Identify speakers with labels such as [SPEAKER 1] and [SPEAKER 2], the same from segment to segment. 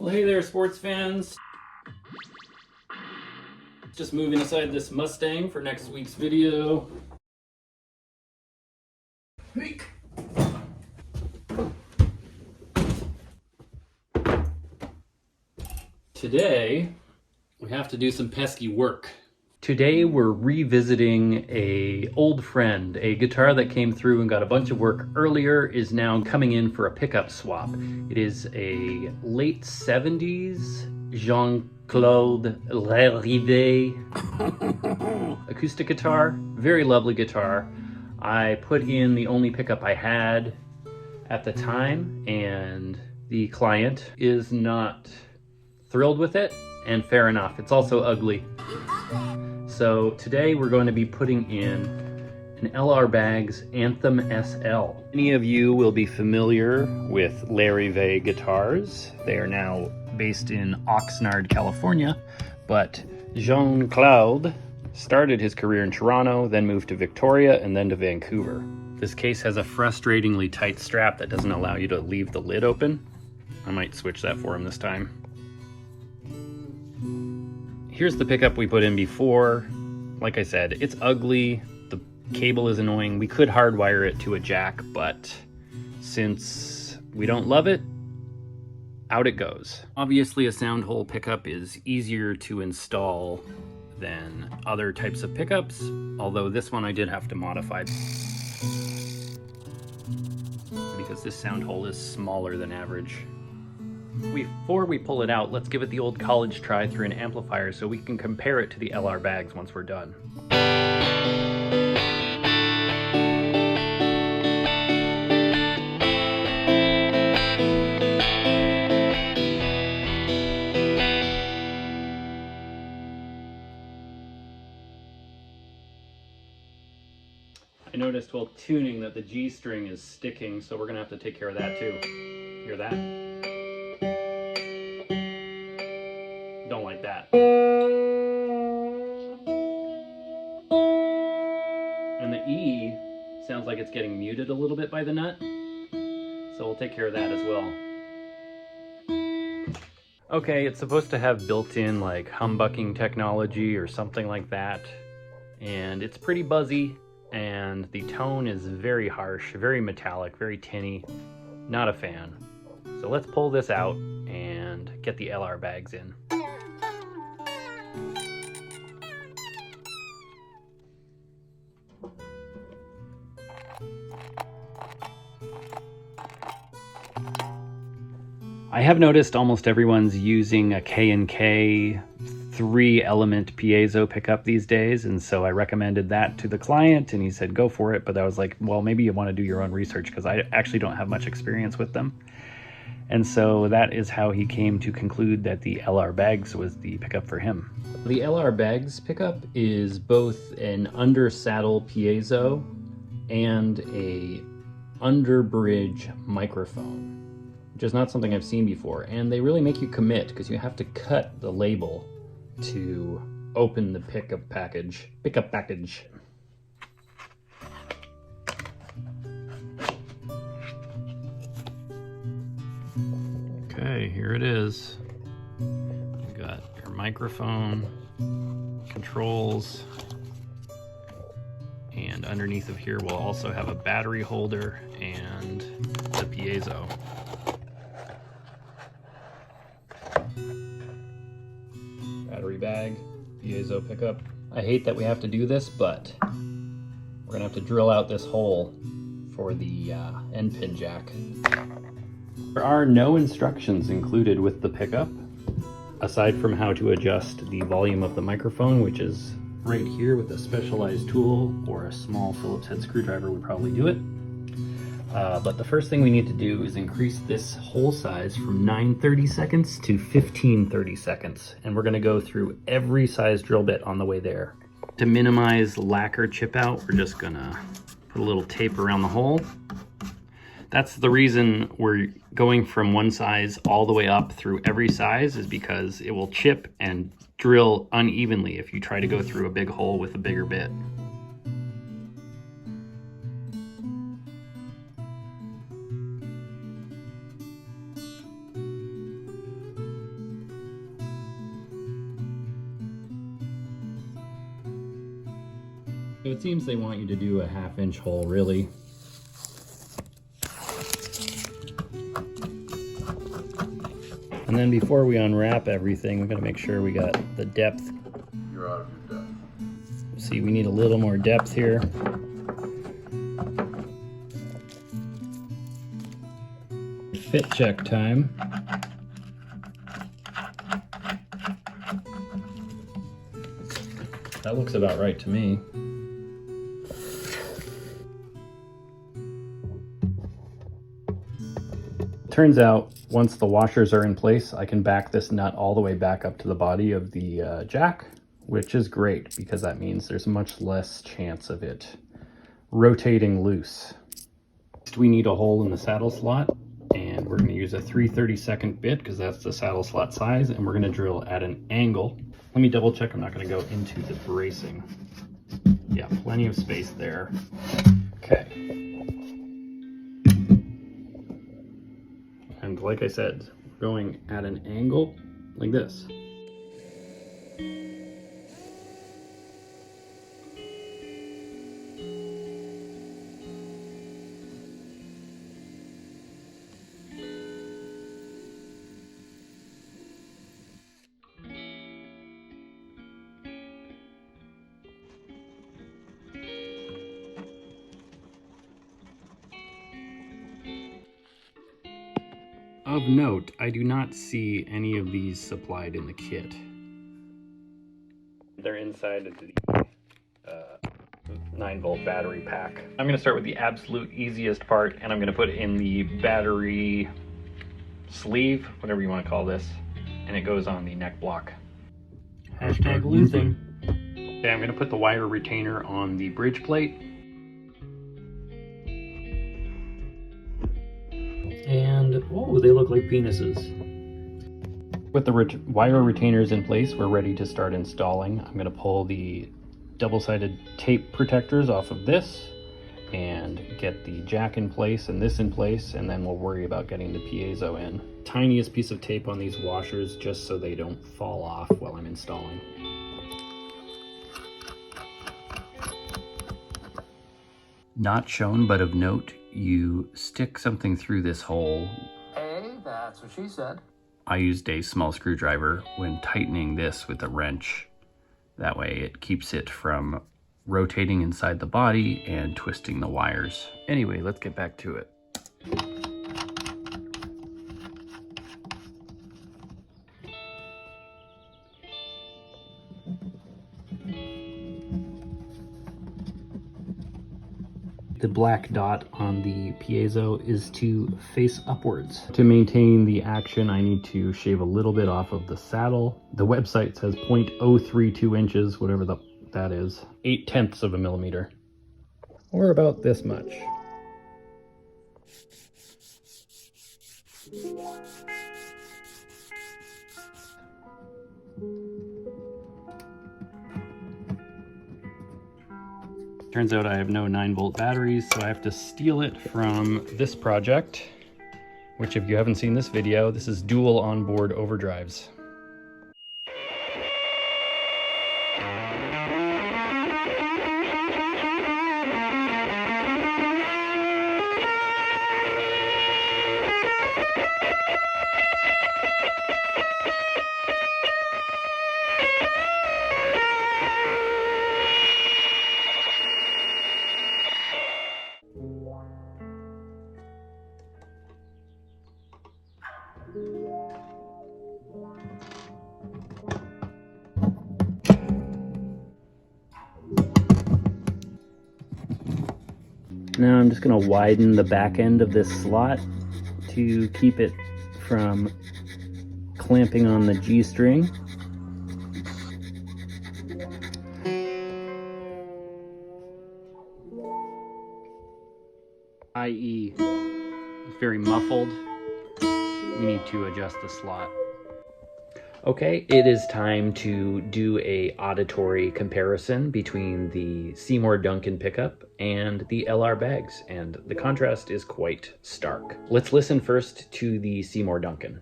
[SPEAKER 1] Well, hey there, sports fans. Just moving aside this Mustang for next week's video. Today, we have to do some pesky work. Today we're revisiting a old friend. A guitar that came through and got a bunch of work earlier is now coming in for a pickup swap. It is a late 70s Jean-Claude Larrivee acoustic guitar. Very lovely guitar. I put in the only pickup I had at the time, and the client is not thrilled with it, and fair enough. It's also ugly. So today we're going to be putting in an L R Baggs Anthem SL. Many of you will be familiar with Larrivee guitars. They are now based in Oxnard, California, but Jean-Claude started his career in Toronto, then moved to Victoria, and then to Vancouver. This case has a frustratingly tight strap that doesn't allow you to leave the lid open. I might switch that for him this time. Here's the pickup we put in before. Like I said, it's ugly. The cable is annoying. We could hardwire it to a jack, but since we don't love it, out it goes. Obviously, a Soundhole pickup is easier to install than other types of pickups, although this one I did have to modify because this Soundhole is smaller than average. Before we pull it out, let's give it the old college try through an amplifier so we can compare it to the L R Baggs once we're done. I noticed while tuning that the G string is sticking, so we're gonna have to take care of that too. Hear that? Don't like that. And the E sounds like it's getting muted a little bit by the nut, so we'll take care of that as well. Okay, it's supposed to have built-in like humbucking technology or something like that, and it's pretty buzzy, and the tone is very harsh, very metallic, very tinny. Not a fan. So let's pull this out and get the L R Baggs in. I have noticed almost everyone's using a K&K 3-element piezo pickup these days, and so I recommended that to the client, and he said go for it, but I was like, well, maybe you want to do your own research because I actually don't have much experience with them. And so that is how he came to conclude that the L R Baggs was the pickup for him. The L R Baggs pickup is both an under-saddle piezo and a under-bridge microphone, which is not something I've seen before. And they really make you commit because you have to cut the label to open the pickup package. Okay, here it is. We've got your microphone, controls, and underneath of here we'll also have a battery holder and the piezo. Battery bag, piezo pickup. I hate that we have to do this, but we're gonna have to drill out this hole for the end pin jack. There are no instructions included with the pickup, aside from how to adjust the volume of the microphone, which is right here with a specialized tool, or a small Phillips head screwdriver would probably do it. But the first thing we need to do is increase this hole size from 9/32 to 15/32, and we're gonna go through every size drill bit on the way there. To minimize lacquer chip out, we're just gonna put a little tape around the hole. That's the reason we're going from one size all the way up through every size, is because it will chip and drill unevenly if you try to go through a big hole with a bigger bit. So it seems they want you to do a 1/2-inch hole, really. And then before we unwrap everything, we gotta make sure we got the depth.
[SPEAKER 2] You're out of your depth.
[SPEAKER 1] See, we need a little more depth here. Fit check time. That looks about right to me. Turns out, once the washers are in place, I can back this nut all the way back up to the body of the jack, which is great because that means there's much less chance of it rotating loose. Next, we need a hole in the saddle slot, and we're going to use a 3/32 bit because that's the saddle slot size, and we're going to drill at an angle. Let me double check I'm not going to go into the bracing. Yeah, plenty of space there. Okay. And like I said, we're going at an angle like this. Of note, I do not see any of these supplied in the kit. They're inside of the 9-volt battery pack. I'm going to start with the absolute easiest part, and I'm going to put in the battery sleeve, whatever you want to call this, and it goes on the neck block. Hashtag luthing. Okay, I'm going to put the wire retainer on the bridge plate. And, oh, they look like penises. With the wire retainers in place, we're ready to start installing. I'm going to pull the double-sided tape protectors off of this and get the jack in place and this in place, and then we'll worry about getting the piezo in. Tiniest piece of tape on these washers just so they don't fall off while I'm installing. Not shown, but of note, you stick something through this hole.
[SPEAKER 2] Hey, that's what she said.
[SPEAKER 1] I used a small screwdriver when tightening this with a wrench. That way it keeps it from rotating inside the body and twisting the wires. Anyway, let's get back to it. The black dot on the piezo is to face upwards. To maintain the action, I need to shave a little bit off of the saddle. The website says 0.032 inches, whatever that is. 0.8 of a millimeter. Or about this much. Turns out I have no 9-volt batteries, so I have to steal it from this project, which if you haven't seen this video, this is dual onboard overdrives. Now I'm just going to widen the back end of this slot to keep it from clamping on the G string. i.e., it's very muffled. We need to adjust the slot. Okay, it is time to do a auditory comparison between the Seymour Duncan pickup and the L R Baggs, and the contrast is quite stark. Let's listen first to the Seymour Duncan.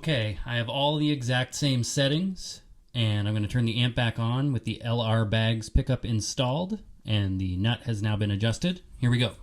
[SPEAKER 1] Okay, I have all the exact same settings, and I'm going to turn the amp back on with the L R Baggs pickup installed, and the nut has now been adjusted. Here we go.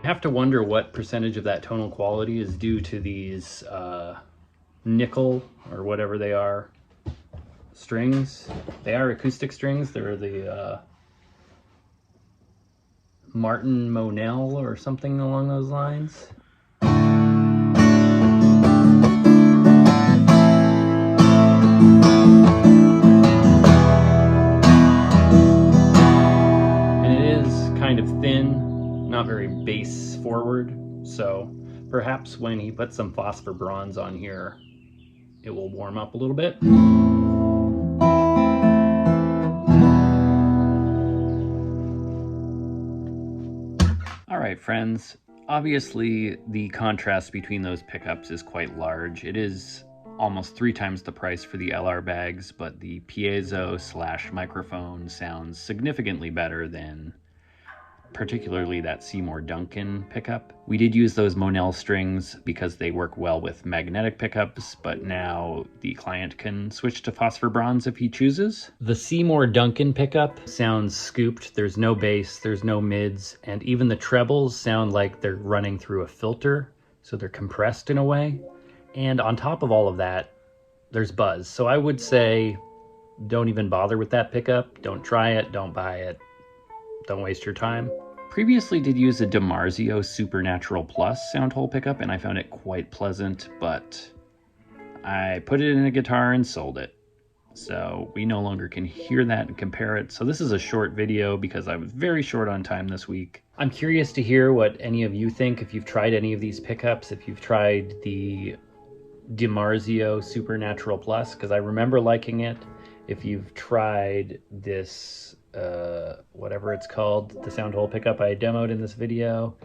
[SPEAKER 1] I have to wonder what percentage of that tonal quality is due to these nickel or whatever they are strings. They are acoustic strings. They're the Martin Monell or something along those lines. And it is kind of thin, not very bass forward, so perhaps when he puts some phosphor bronze on here, it will warm up a little bit. All right, friends, obviously the contrast between those pickups is quite large. It is almost 3 times the price for the L R Baggs, but the piezo / microphone sounds significantly better than particularly that Seymour Duncan pickup. We did use those Monell strings because they work well with magnetic pickups, but now the client can switch to phosphor bronze if he chooses. The Seymour Duncan pickup sounds scooped. There's no bass, there's no mids, and even the trebles sound like they're running through a filter, so they're compressed in a way. And on top of all of that, there's buzz. So I would say don't even bother with that pickup. Don't try it, don't buy it. Don't waste your time. Previously did use a DiMarzio Supernatural Plus Soundhole pickup, and I found it quite pleasant, but I put it in a guitar and sold it. So we no longer can hear that and compare it. So this is a short video because I was very short on time this week. I'm curious to hear what any of you think, if you've tried any of these pickups, if you've tried the DiMarzio Supernatural Plus, because I remember liking it. If you've tried this whatever it's called, the Soundhole pickup I demoed in this video,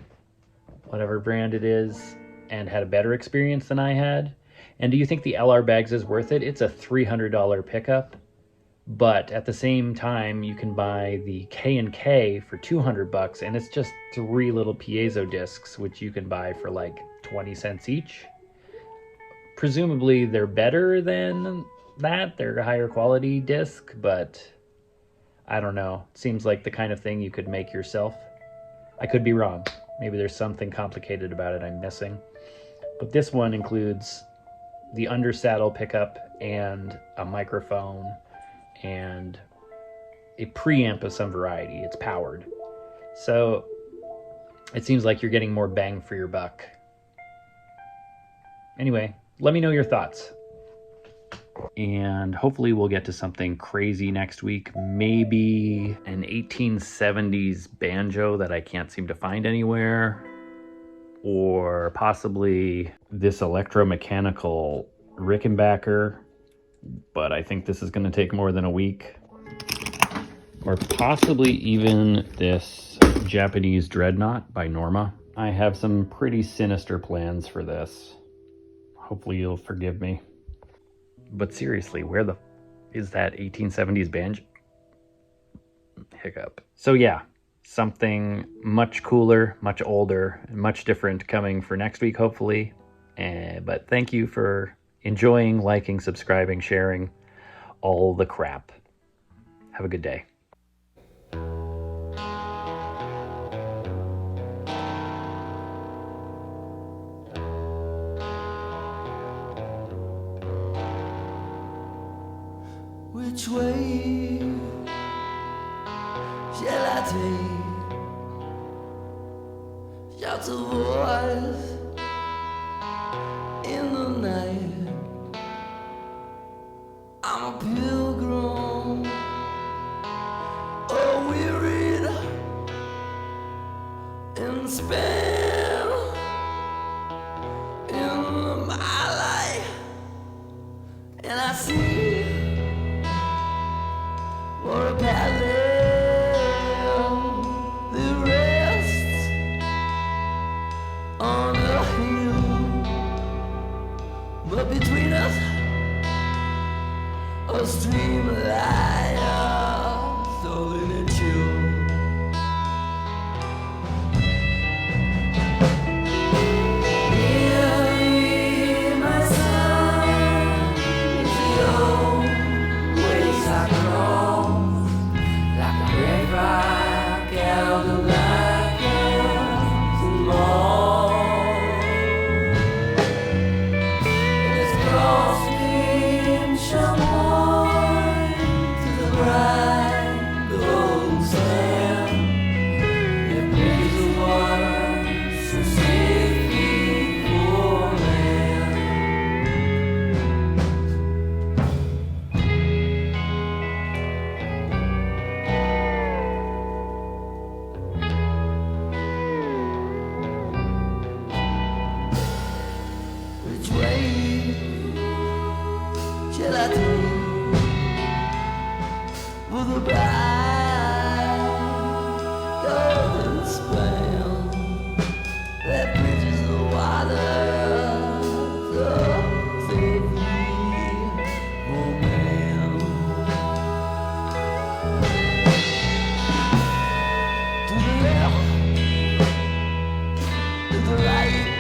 [SPEAKER 1] whatever brand it is, and had a better experience than I had. And do you think the L R Baggs is worth it? It's a $300 pickup, but at the same time you can buy the K&K for $200, and it's just 3 little piezo discs which you can buy for like 20 cents each. Presumably they're better than that, they're a higher quality disc, but I don't know. Seems like the kind of thing you could make yourself. I could be wrong. Maybe there's something complicated about it I'm missing. But this one includes the undersaddle pickup and a microphone and a preamp of some variety. It's powered. So it seems like you're getting more bang for your buck. Anyway, let me know your thoughts. And hopefully we'll get to something crazy next week. Maybe an 1870s banjo that I can't seem to find anywhere. Or possibly this electromechanical Rickenbacker. But I think this is going to take more than a week. Or possibly even this Japanese Dreadnought by Norma. I have some pretty sinister plans for this. Hopefully you'll forgive me. But seriously, where the is that 1870s banjo? Hiccup. So yeah, something much cooler, much older, and much different coming for next week, hopefully. But thank you for enjoying, liking, subscribing, sharing, all the crap. Have a good day.
[SPEAKER 3] Which way shall I take? Shouts a voice in the night. I'm a pilgrim, oh wearied and spent in my life, and I see for a palace that rests on a hill, but between us a stream lies stolen and chill. Hear my son, it's the old ways I grow. Rock out the black and more. It's crossing someone to the bright gold sand. It brings the water so safely for man. Which way shall I take for the bright golden span that bridges the water so safely for man? To the left, to the right.